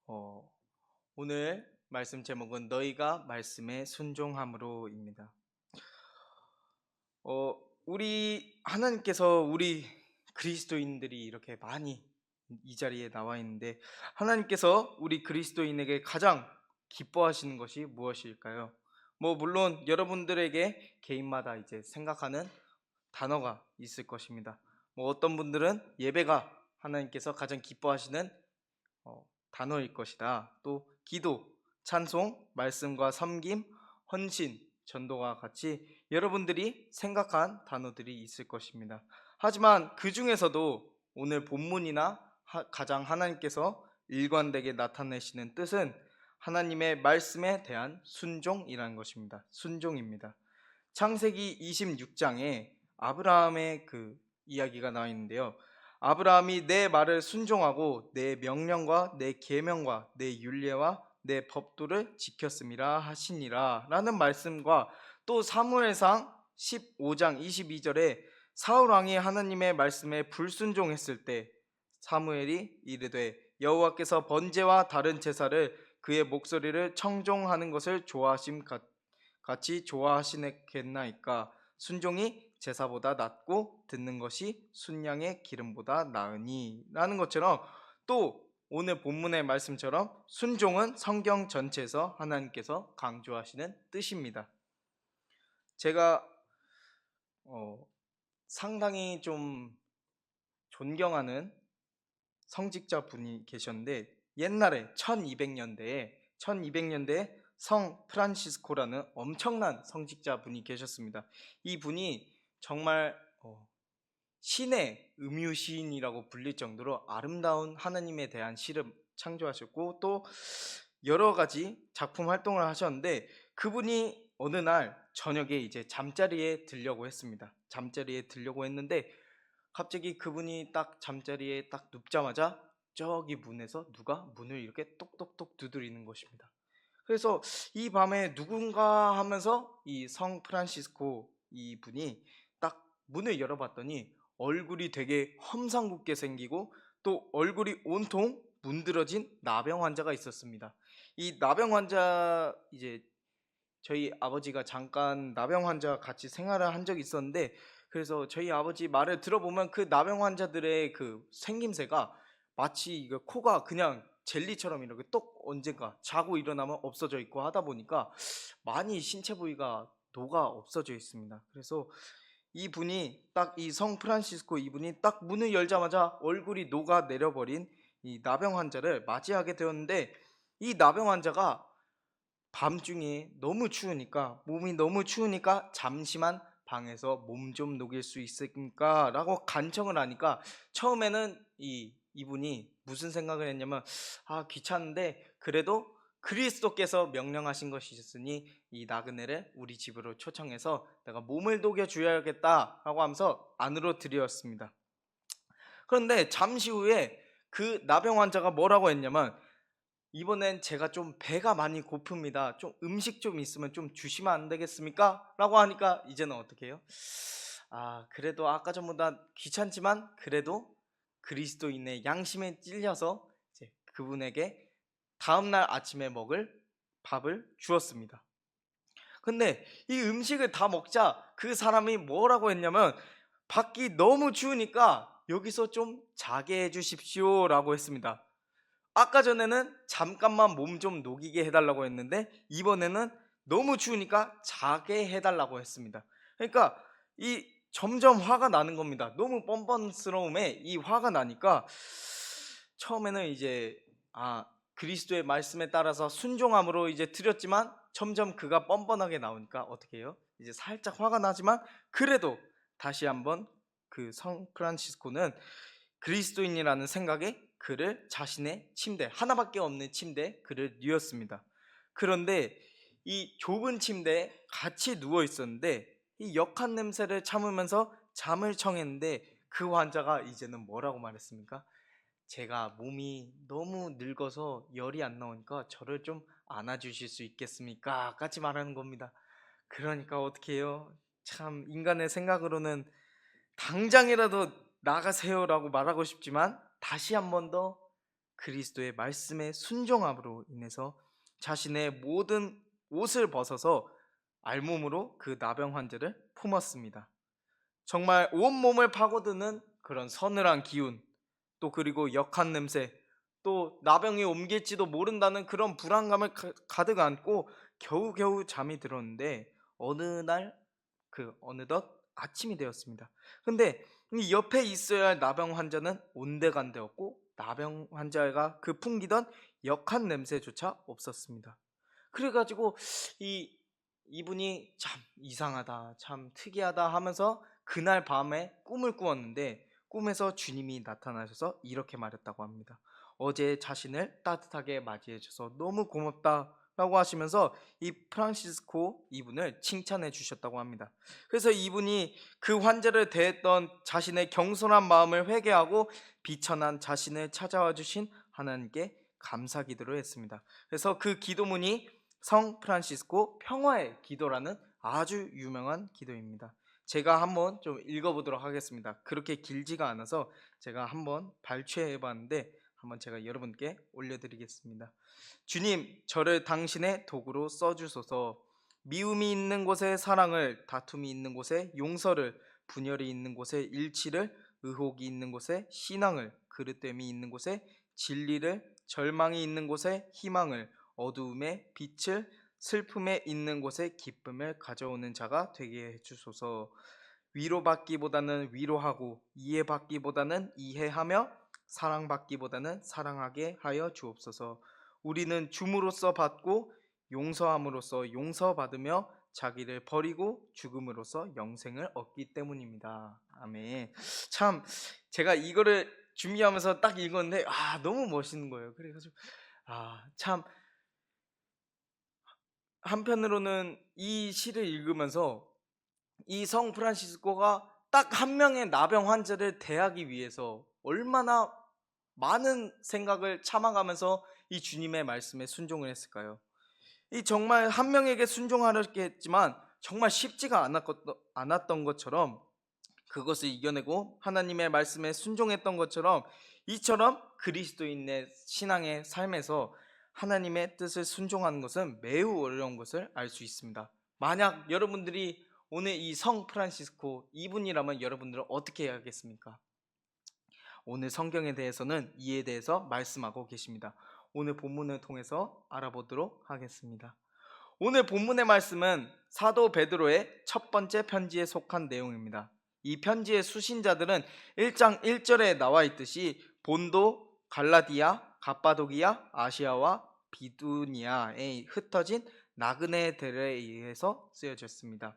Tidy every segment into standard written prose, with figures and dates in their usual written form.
어, 오늘 말씀 제목은 너희가 말씀에 순종함으로입니다. 우리 하나님께서 우리 그리스도인들이 이렇게 많이 이 자리에 나와 있는데 하나님께서 우리 그리스도인에게 가장 기뻐하시는 것이 무엇일까요? 물론 여러분들에게 개인마다 이제 생각하는 단어가 있을 것입니다. 어떤 분들은 예배가 하나님께서 가장 기뻐하시는 단어일 것이다. 또 기도, 찬송, 말씀과 섬김, 헌신, 전도와 같이 여러분들이 생각한 단어들이 있을 것입니다. 하지만 그 중에서도 오늘 본문이나 가장 하나님께서 일관되게 나타내시는 뜻은 하나님의 말씀에 대한 순종이라는 것입니다. 순종입니다. 창세기 26장에 아브라함의 그 이야기가 나와 있는데요. 아브라함이 내 말을 순종하고 내 명령과 내 계명과 내 율례와 내 법도를 지켰음이라 하시니라 라는 말씀과 또 사무엘상 15장 22절에 사울 왕이 하나님의 말씀에 불순종했을 때 사무엘이 이르되 여호와께서 번제와 다른 제사를 그의 목소리를 청종하는 것을 좋아하심 같이 좋아하시겠나이까 순종이 제사보다 낫고 듣는 것이 순양의 기름보다 나으니 라는 것처럼 또 오늘 본문의 말씀처럼 순종은 성경 전체에서 하나님께서 강조하시는 뜻입니다. 제가 상당히 좀 존경하는 성직자 분이 계셨는데 옛날에 1200년대에 성 프란시스코라는 엄청난 성직자 분이 계셨습니다. 이 분이 정말 신의 음유시인이라고 불릴 정도로 아름다운 하나님에 대한 시를 창조하셨고 또 여러 가지 작품 활동을 하셨는데 그분이 어느 날 저녁에 이제 잠자리에 들려고 했습니다. 잠자리에 들려고 했는데 갑자기 그분이 딱 잠자리에 딱 눕자마자 저기 문에서 누가 문을 이렇게 똑똑똑 두드리는 것입니다. 그래서 이 밤에 누군가 하면서 이 성 프란시스코 이 분이 딱 문을 열어봤더니 얼굴이 되게 험상궂게 생기고 또 얼굴이 온통 문드러진 나병 환자가 있었습니다. 이 나병 환자 이제 저희 아버지가 잠깐 나병 환자 같이 생활을 한 적이 있었는데 그래서 저희 아버지 말을 들어보면 그 나병 환자들의 그 생김새가 마치 이거 코가 그냥 젤리처럼 이렇게 똑 언젠가 자고 일어나면 없어져 있고 하다 보니까 많이 신체 부위가 녹아 없어져 있습니다. 그래서 이분이 딱 이 성 프란시스코 이분이 딱 문을 열자마자 얼굴이 녹아 내려버린 이 나병 환자를 맞이하게 되었는데 이 나병 환자가 밤중에 너무 추우니까 몸이 너무 추우니까 잠시만 방에서 몸 좀 녹일 수 있을까? 라고 간청을 하니까 처음에는 이분이 무슨 생각을 했냐면 귀찮은데 그래도 그리스도께서 명령하신 것이 있으니 이 나그네를 우리 집으로 초청해서 내가 몸을 녹여 줘야겠다 라고 하면서 안으로 들여왔습니다. 그런데 잠시 후에 그 나병 환자가 뭐라고 했냐면 이번엔 제가 좀 배가 많이 고픕니다. 좀 음식 좀 있으면 좀 주시면 안 되겠습니까? 라고 하니까 이제는 어떻게 해요? 그래도 아까 전보다 귀찮지만 그래도 그리스도인의 양심에 찔려서 이제 그분에게 다음날 아침에 먹을 밥을 주었습니다. 근데 이 음식을 다 먹자 그 사람이 뭐라고 했냐면 밖이 너무 추우니까 여기서 좀 자게 해주십시오 라고 했습니다. 아까 전에는 잠깐만 몸 좀 녹이게 해달라고 했는데 이번에는 너무 추우니까 자게 해달라고 했습니다. 그러니까 이 점점 화가 나는 겁니다. 너무 뻔뻔스러움에 이 화가 나니까 처음에는 이제 그리스도의 말씀에 따라서 순종함으로 이제 드렸지만 점점 그가 뻔뻔하게 나오니까 어떻게 해요? 이제 살짝 화가 나지만 그래도 다시 한번 그 성 프란시스코는 그리스도인이라는 생각에 그를 자신의 침대 하나밖에 없는 침대에 그를 누웠습니다. 그런데 이 좁은 침대에 같이 누워 있었는데 이 역한 냄새를 참으면서 잠을 청했는데 그 환자가 이제는 뭐라고 말했습니까? 제가 몸이 너무 늙어서 열이 안 나오니까 저를 좀 안아주실 수 있겠습니까? 같이 말하는 겁니다. 그러니까 어떻게 해요? 참 인간의 생각으로는 당장이라도 나가세요라고 말하고 싶지만 다시 한 번 더 그리스도의 말씀에 순종함으로 인해서 자신의 모든 옷을 벗어서 알몸으로 그 나병 환자를 품었습니다. 정말 온몸을 파고드는 그런 서늘한 기운, 또 그리고 역한 냄새, 또 나병이 옮길지도 모른다는 그런 불안감을 가득 안고 겨우겨우 잠이 들었는데 어느덧 아침이 되었습니다. 근데 이 옆에 있어야 할 나병 환자는 온데간데 없고 나병 환자가 그 풍기던 역한 냄새조차 없었습니다. 그래가지고 이 이분이 참 이상하다, 참 특이하다 하면서 그날 밤에 꿈을 꾸었는데 꿈에서 주님이 나타나셔서 이렇게 말했다고 합니다. 어제 자신을 따뜻하게 맞이해 줘서 너무 고맙다 라고 하시면서 이 프란시스코 이분을 칭찬해 주셨다고 합니다. 그래서 이분이 그 환자를 대했던 자신의 경솔한 마음을 회개하고 비천한 자신을 찾아와 주신 하나님께 감사 기도를 했습니다. 그래서 그 기도문이 성 프란시스코 평화의 기도라는 아주 유명한 기도입니다. 제가 한번 좀 읽어보도록 하겠습니다. 그렇게 길지가 않아서 제가 한번 발췌해 봤는데 한번 제가 여러분께 올려드리겠습니다. 주님, 저를 당신의 도구로 써주소서. 미움이 있는 곳에 사랑을, 다툼이 있는 곳에 용서를, 분열이 있는 곳에 일치를, 의혹이 있는 곳에 신앙을, 그릇됨이 있는 곳에 진리를, 절망이 있는 곳에 희망을, 어두움에 빛을, 슬픔에 있는 곳에 기쁨을 가져오는 자가 되게 해주소서. 위로받기보다는 위로하고 이해받기보다는 이해하며 사랑받기보다는 사랑하게 하여 주옵소서. 우리는 줌으로써 받고 용서함으로써 용서받으며 자기를 버리고 죽음으로써 영생을 얻기 때문입니다. 아멘. 참 제가 이거를 준비하면서 딱 읽었는데 너무 멋있는 거예요. 그래가지고 참 한편으로는 이 시를 읽으면서 이 성 프란시스코가 딱 한 명의 나병 환자를 대하기 위해서 얼마나 많은 생각을 참아가면서 이 주님의 말씀에 순종을 했을까요? 이 정말 한 명에게 순종하려고 했지만 정말 쉽지가 않았던 것처럼 그것을 이겨내고 하나님의 말씀에 순종했던 것처럼 이처럼 그리스도인의 신앙의 삶에서 하나님의 뜻을 순종하는 것은 매우 어려운 것을 알 수 있습니다. 만약 여러분들이 오늘 이 성 프란시스코 이분이라면 여러분들은 어떻게 해야겠습니까? 오늘 성경에 대해서는 이에 대해서 말씀하고 계십니다. 오늘 본문을 통해서 알아보도록 하겠습니다. 오늘 본문의 말씀은 사도 베드로의 첫 번째 편지에 속한 내용입니다. 이 편지의 수신자들은 1장 1절에 나와 있듯이 본도, 갈라디아, 갑바도기아, 아시아와 비두니아에 흩어진 나그네들에 의해서 쓰여졌습니다.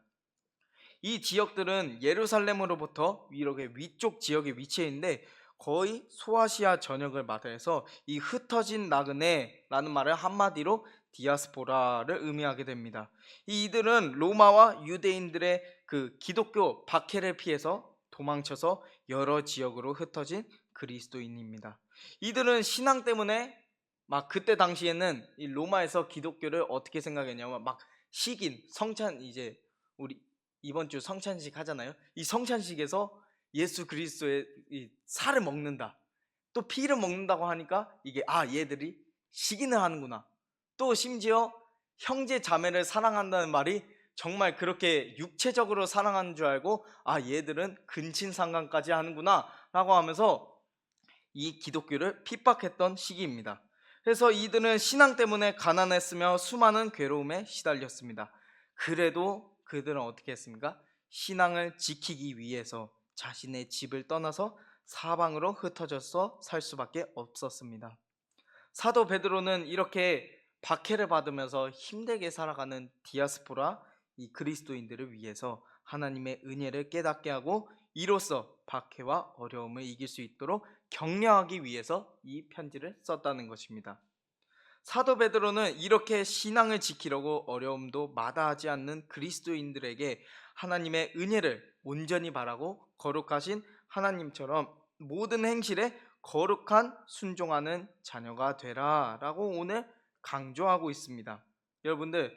이 지역들은 예루살렘으로부터 이렇게 위쪽 지역에 위치해 있는데 거의 소아시아 전역을 마다해서 이 흩어진 나그네라는 말을 한마디로 디아스포라를 의미하게 됩니다. 이들은 로마와 유대인들의 그 기독교 박해를 피해서 도망쳐서 여러 지역으로 흩어진 그리스도인입니다. 이들은 신앙 때문에 막 그때 당시에는 이 로마에서 기독교를 어떻게 생각했냐면 막 식인 성찬 이제 우리 이번 주 성찬식 하잖아요. 이 성찬식에서 예수 그리스도의 이 살을 먹는다. 또 피를 먹는다고 하니까 이게 얘들이 식인을 하는구나. 또 심지어 형제 자매를 사랑한다는 말이 정말 그렇게 육체적으로 사랑하는 줄 알고 얘들은 근친상간까지 하는구나 라고 하면서 이 기독교를 핍박했던 시기입니다. 그래서 이들은 신앙 때문에 가난했으며 수많은 괴로움에 시달렸습니다. 그래도 그들은 어떻게 했습니까? 신앙을 지키기 위해서 자신의 집을 떠나서 사방으로 흩어져서 살 수밖에 없었습니다. 사도 베드로는 이렇게 박해를 받으면서 힘들게 살아가는 디아스포라 이 그리스도인들을 위해서 하나님의 은혜를 깨닫게 하고 이로써 박해와 어려움을 이길 수 있도록 격려하기 위해서 이 편지를 썼다는 것입니다. 사도 베드로는 이렇게 신앙을 지키려고 어려움도 마다하지 않는 그리스도인들에게 하나님의 은혜를 온전히 바라고 거룩하신 하나님처럼 모든 행실에 거룩한 순종하는 자녀가 되라 라고 오늘 강조하고 있습니다. 여러분들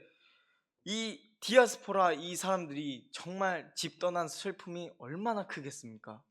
이 디아스포라 이 사람들이 정말 집 떠난 슬픔이 얼마나 크겠습니까?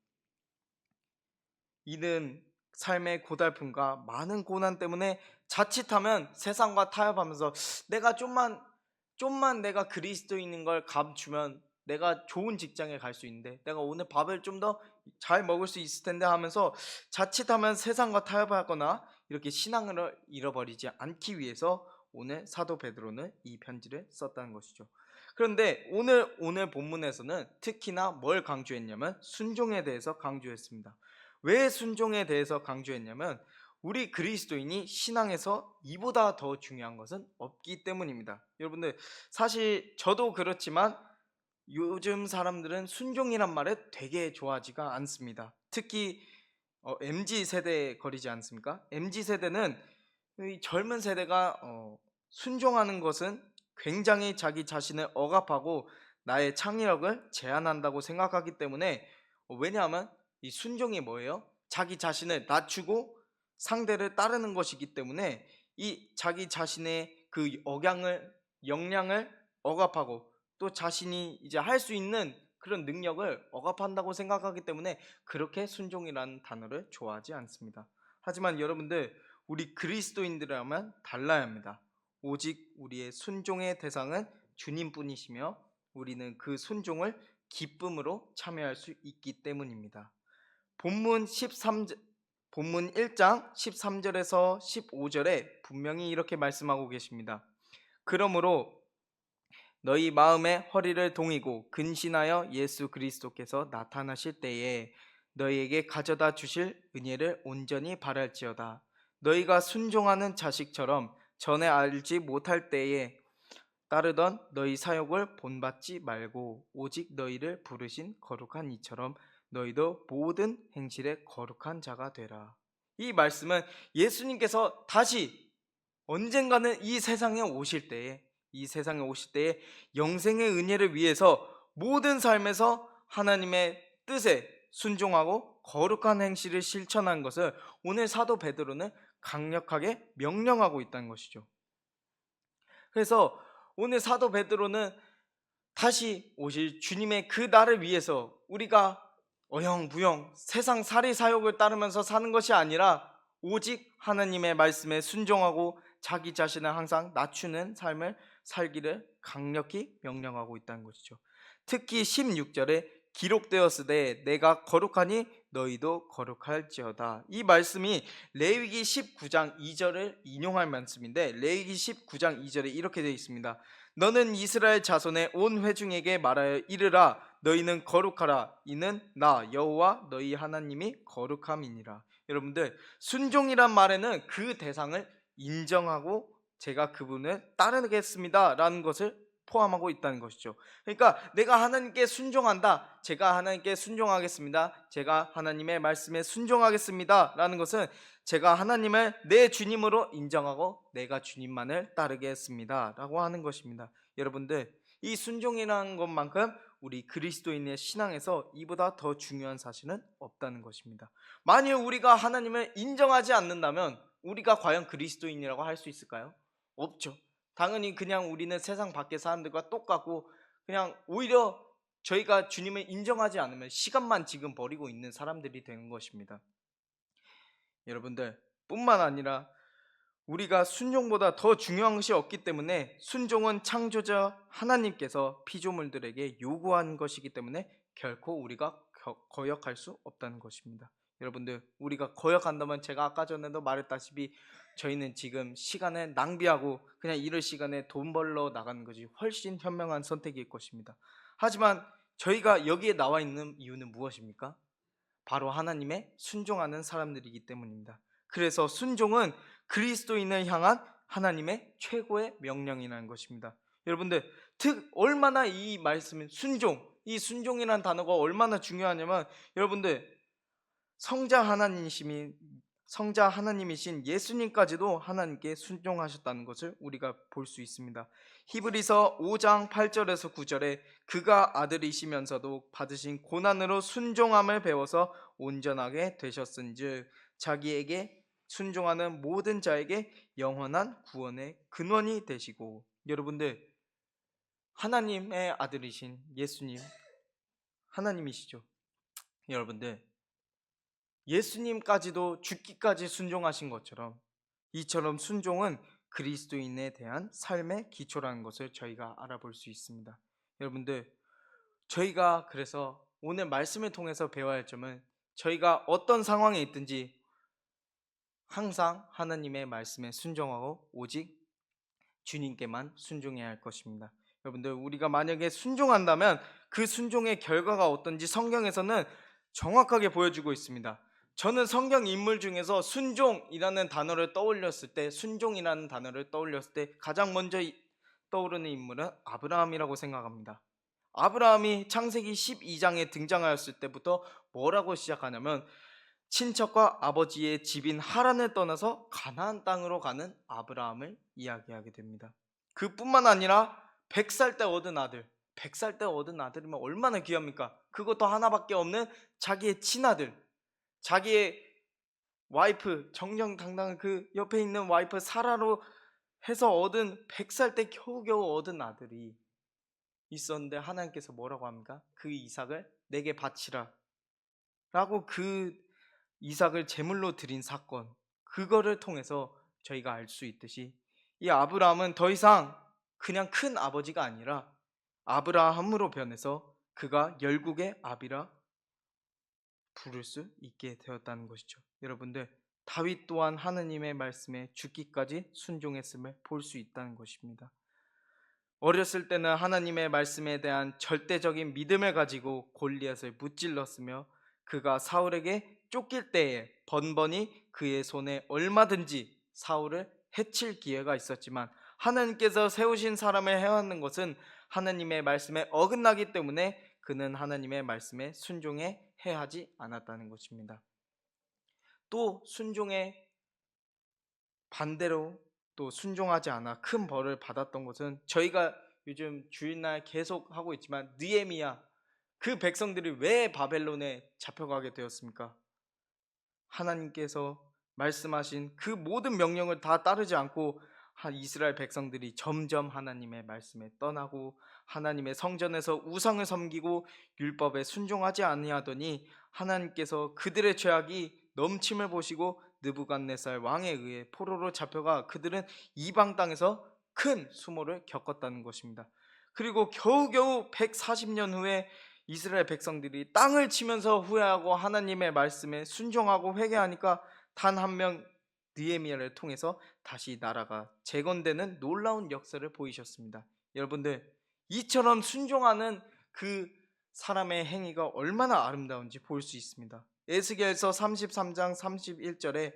이는 삶의 고달픔과 많은 고난 때문에 자칫하면 세상과 타협하면서 내가 좀만 내가 그리스도인인 걸 감추면 내가 좋은 직장에 갈 수 있는데, 내가 오늘 밥을 좀 더 잘 먹을 수 있을 텐데 하면서 자칫하면 세상과 타협하거나 이렇게 신앙을 잃어버리지 않기 위해서 오늘 사도 베드로는 이 편지를 썼다는 것이죠. 그런데 오늘 본문에서는 특히나 뭘 강조했냐면 순종에 대해서 강조했습니다. 왜 순종에 대해서 강조했냐면 우리 그리스도인이 신앙에서 이보다 더 중요한 것은 없기 때문입니다. 여러분들, 사실 저도 그렇지만 요즘 사람들은 순종이란 말을 되게 좋아하지가 않습니다. 특히 MZ 세대에 거리지 않습니까? MZ 세대는 이 젊은 세대가 순종하는 것은 굉장히 자기 자신을 억압하고 나의 창의력을 제한한다고 생각하기 때문에, 왜냐하면 이 순종이 뭐예요? 자기 자신을 낮추고 상대를 따르는 것이기 때문에 이 자기 자신의 그 역량을 억압하고 또 자신이 이제 할 수 있는 그런 능력을 억압한다고 생각하기 때문에 그렇게 순종이라는 단어를 좋아하지 않습니다. 하지만 여러분들, 우리 그리스도인들이라면 달라야 합니다. 오직 우리의 순종의 대상은 주님뿐이시며 우리는 그 순종을 기쁨으로 참여할 수 있기 때문입니다. 본문 1장 13절에서 15절에 분명히 이렇게 말씀하고 계십니다. 그러므로 너희 마음의 허리를 동이고 근신하여 예수 그리스도께서 나타나실 때에 너희에게 가져다 주실 은혜를 온전히 바랄지어다. 너희가 순종하는 자식처럼 전에 알지 못할 때에 따르던 너희 사욕을 본받지 말고 오직 너희를 부르신 거룩한 이처럼 너희도 모든 행실에 거룩한 자가 되라. 이 말씀은 예수님께서 다시 언젠가는 이 세상에 오실 때에 영생의 은혜를 위해서 모든 삶에서 하나님의 뜻에 순종하고 거룩한 행실을 실천한 것을 오늘 사도 베드로는 강력하게 명령하고 있다는 것이죠. 그래서 오늘 사도 베드로는 다시 오실 주님의 그 날을 위해서 우리가 어영부영 세상 사리사욕을 따르면서 사는 것이 아니라 오직 하나님의 말씀에 순종하고 자기 자신을 항상 낮추는 삶을 살기를 강력히 명령하고 있다는 것이죠. 특히 16절에 기록되었으되 내가 거룩하니 너희도 거룩할지어다. 이 말씀이 레위기 19장 2절을 인용할 말씀인데, 레위기 19장 2절에 이렇게 되어 있습니다. 너는 이스라엘 자손의 온 회중에게 말하여 이르라. 너희는 거룩하라. 이는 나 여호와 너희 하나님이 거룩함이니라. 여러분들, 순종이란 말에는 그 대상을 인정하고 제가 그분을 따르겠습니다 라는 것을 포함하고 있다는 것이죠. 그러니까 내가 하나님께 순종한다, 제가 하나님께 순종하겠습니다, 제가 하나님의 말씀에 순종하겠습니다 라는 것은 제가 하나님을 내 주님으로 인정하고 내가 주님만을 따르겠습니다 라고 하는 것입니다. 여러분들, 이 순종이라는 것만큼 우리 그리스도인의 신앙에서 이보다 더 중요한 사실은 없다는 것입니다. 만일 우리가 하나님을 인정하지 않는다면 우리가 과연 그리스도인이라고 할 수 있을까요? 없죠. 당연히 그냥 우리는 세상 밖의 사람들과 똑같고 그냥 오히려 저희가 주님을 인정하지 않으면 시간만 지금 버리고 있는 사람들이 되는 것입니다. 여러분들, 뿐만 아니라 우리가 순종보다 더 중요한 것이 없기 때문에, 순종은 창조자 하나님께서 피조물들에게 요구한 것이기 때문에 결코 우리가 거역할 수 없다는 것입니다. 여러분들, 우리가 거역한다면 제가 아까 전에도 말했다시피 저희는 지금 시간을 낭비하고 그냥 이럴 시간에 돈 벌러 나가는 것이 훨씬 현명한 선택일 것입니다. 하지만 저희가 여기에 나와 있는 이유는 무엇입니까? 바로 하나님의 순종하는 사람들이기 때문입니다. 그래서 순종은 그리스도인을 향한 하나님의 최고의 명령이라는 것입니다. 여러분들, 얼마나 이 말씀은 이 순종이라는 단어가 얼마나 중요하냐면, 여러분들, 성자 하나님이신 예수님까지도 하나님께 순종하셨다는 것을 우리가 볼 수 있습니다. 히브리서 5장 8절에서 9절에 그가 아들이시면서도 받으신 고난으로 순종함을 배워서 온전하게 되셨은즉 자기에게 순종하는 모든 자에게 영원한 구원의 근원이 되시고. 여러분들, 하나님의 아들이신 예수님 하나님이시죠. 여러분들, 예수님까지도 죽기까지 순종하신 것처럼 이처럼 순종은 그리스도인에 대한 삶의 기초라는 것을 저희가 알아볼 수 있습니다. 여러분들, 저희가 그래서 오늘 말씀을 통해서 배워야 할 점은 저희가 어떤 상황에 있든지 항상 하나님의 말씀에 순종하고 오직 주님께만 순종해야 할 것입니다. 여러분들, 우리가 만약에 순종한다면 그 순종의 결과가 어떤지 성경에서는 정확하게 보여주고 있습니다. 저는 성경 인물 중에서 순종이라는 단어를 떠올렸을 때, 순종이라는 단어를 떠올렸을 때 가장 먼저 떠오르는 인물은 아브라함이라고 생각합니다. 아브라함이 창세기 12장에 등장하였을 때부터 뭐라고 시작하냐면 친척과 아버지의 집인 하란을 떠나서 가나안 땅으로 가는 아브라함을 이야기하게 됩니다. 그뿐만 아니라 100살 때 얻은 아들, 100살 때 얻은 아들이면 얼마나 귀합니까? 그것도 하나밖에 없는 자기의 친아들, 자기의 와이프, 정정당당한 그 옆에 있는 와이프 사라로 해서 얻은 100살 때 겨우겨우 얻은 아들이 있었는데 하나님께서 뭐라고 합니까? 그 이삭을 내게 바치라 라고 그 이삭을 제물로 드린 사건, 그거를 통해서 저희가 알 수 있듯이 이 아브라함은 더 이상 그냥 큰 아버지가 아니라 아브라함으로 변해서 그가 열국의 아비라 부를 수 있게 되었다는 것이죠. 여러분들, 다윗 또한 하느님의 말씀에 죽기까지 순종했음을 볼 수 있다는 것입니다. 어렸을 때는 하나님의 말씀에 대한 절대적인 믿음을 가지고 골리앗을 무찔렀으며 그가 사울에게 쫓길 때에 번번이 그의 손에 얼마든지 사울을 해칠 기회가 있었지만 하나님께서 세우신 사람을 해하는 것은 하나님의 말씀에 어긋나기 때문에 그는 하나님의 말씀에 순종해 해하지 않았다는 것입니다. 또 순종에 반대로 또 순종하지 않아 큰 벌을 받았던 것은 저희가 요즘 주일날 계속 하고 있지만 느헤미야, 그 백성들이 왜 바벨론에 잡혀가게 되었습니까? 하나님께서 말씀하신 그 모든 명령을 다 따르지 않고 이스라엘 백성들이 점점 하나님의 말씀에 떠나고 하나님의 성전에서 우상을 섬기고 율법에 순종하지 아니하더니 하나님께서 그들의 죄악이 넘침을 보시고 느부갓네살 왕에 의해 포로로 잡혀가 그들은 이방 땅에서 큰 수모를 겪었다는 것입니다. 그리고 겨우겨우 140년 후에 이스라엘 백성들이 땅을 치면서 후회하고 하나님의 말씀에 순종하고 회개하니까 단 한 명 느헤미야를 통해서 다시 나라가 재건되는 놀라운 역사를 보이셨습니다. 여러분들, 이처럼 순종하는 그 사람의 행위가 얼마나 아름다운지 볼 수 있습니다. 에스겔서 33장 31절에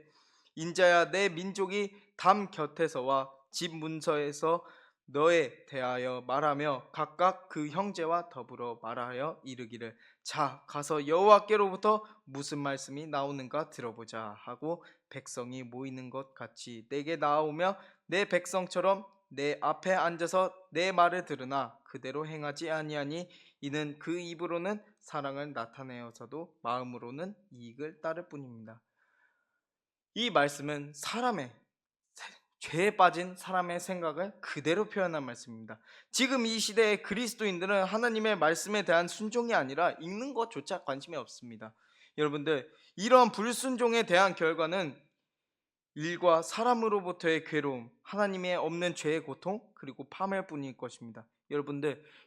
인자야, 내 민족이 담 곁에서와 집 문서에서 너에 대하여 말하며 각각 그 형제와 더불어 말하여 이르기를 자 가서 여호와께로부터 무슨 말씀이 나오는가 들어보자 하고 백성이 모이는 것 같이 내게 나오며 내 백성처럼 내 앞에 앉아서 내 말을 들으나 그대로 행하지 아니하니 이는 그 입으로는 사랑을 나타내어서도 마음으로는 이익을 따를 뿐입니다. 이 말씀은 죄에 빠진 사람의 생각을 그대로 표현한 말씀입니다. 지금 이 시대의 그리스도인들은 하나님의 말씀에 대한 순종이 아니라 읽는 것조차 관심이 없습니다. 여러분들, 이러한 불순종에 대한 결과는 일과 사람으로부터의 괴로움, 하나님의 없는 죄의 고통, 그리고 파멸 뿐일 것입니다.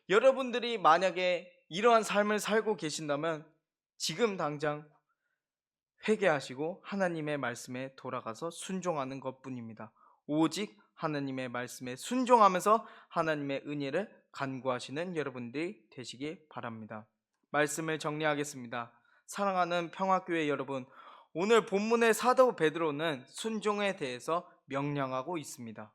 여러분들이 만약에 이러한 삶을 살고 계신다면 지금 당장 회개하시고 하나님의 말씀에 돌아가서 순종하는 것뿐입니다. 오직 하나님의 말씀에 순종하면서 하나님의 은혜를 간구하시는 여러분들이 되시기 바랍니다. 말씀을 정리하겠습니다. 사랑하는 평화교회 여러분, 오늘 본문의 사도 베드로는 순종에 대해서 명령하고 있습니다.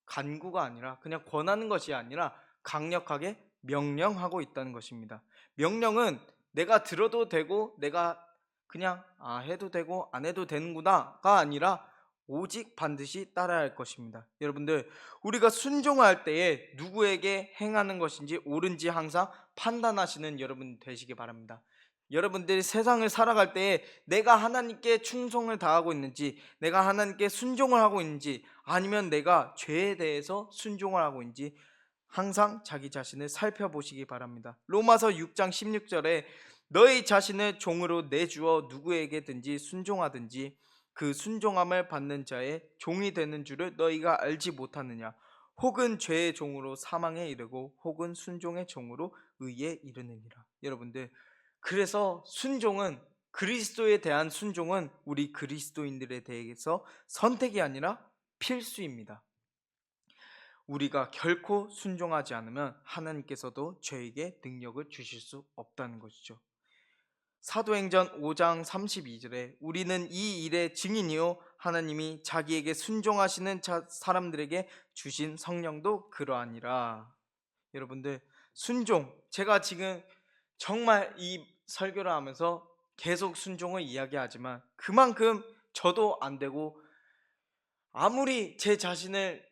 간구가 아니라 그냥 권하는 것이 아니라 강력하게 명령하고 있다는 것입니다. 명령은 내가 들어도 되고 내가 그냥 해도 되고 안 해도 되는구나가 아니라 오직 반드시 따라야 할 것입니다. 여러분들, 우리가 순종할 때에 누구에게 행하는 것인지 옳은지 항상 판단하시는 여러분 되시기 바랍니다. 여러분들이 세상을 살아갈 때에 내가 하나님께 충성을 다하고 있는지, 내가 하나님께 순종을 하고 있는지, 아니면 내가 죄에 대해서 순종을 하고 있는지 항상 자기 자신을 살펴보시기 바랍니다. 로마서 6장 16절에 너희 자신을 종으로 내주어 누구에게든지 순종하든지 그 순종함을 받는 자의 종이 되는 줄을 너희가 알지 못하느냐. 혹은 죄의 종으로 사망에 이르고 혹은 순종의 종으로 의에 이르느니라. 여러분들, 그래서 순종은, 그리스도에 대한 순종은 우리 그리스도인들에 대해서 선택이 아니라 필수입니다. 우리가 결코 순종하지 않으면 하나님께서도 저에게 능력을 주실 수 없다는 것이죠. 사도행전 5장 32절에 우리는 이 일의 증인이요 하나님이 자기에게 순종하시는 사람들에게 주신 성령도 그러하니라. 여러분들, 순종, 제가 지금 정말 이 설교를 하면서 계속 순종을 이야기하지만 그만큼 저도 안 되고, 아무리 제 자신을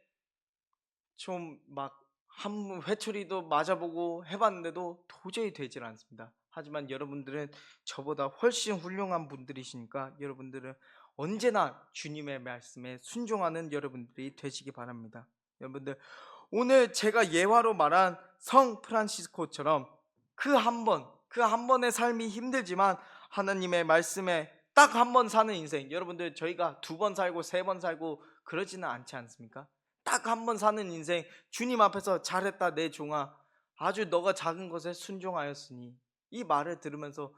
좀 막 한 회초리도 맞아보고 해봤는데도 도저히 되질 않습니다. 하지만 여러분들은 저보다 훨씬 훌륭한 분들이시니까 여러분들은 언제나 주님의 말씀에 순종하는 여러분들이 되시기 바랍니다. 여러분들, 오늘 제가 예화로 말한 성 프란시스코처럼 그 한 번의 삶이 힘들지만 하나님의 말씀에 딱 한 번 사는 인생, 여러분들 저희가 두 번 살고 세 번 살고 그러지는 않지 않습니까? 딱 한 번 사는 인생, 주님 앞에서 잘했다 내 종아, 아주 너가 작은 것에 순종하였으니, 이 말을 들으면서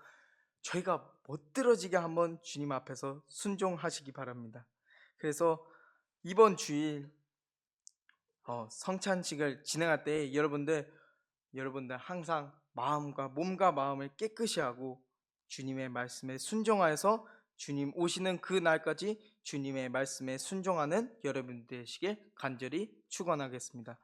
저희가 멋들어지게 한번 주님 앞에서 순종하시기 바랍니다. 그래서 이번 주일 성찬식을 진행할 때 여러분들 항상 몸과 마음을 깨끗이 하고 주님의 말씀에 순종하여서 주님 오시는 그 날까지 주님의 말씀에 순종하는 여러분 되시길 간절히 축원하겠습니다.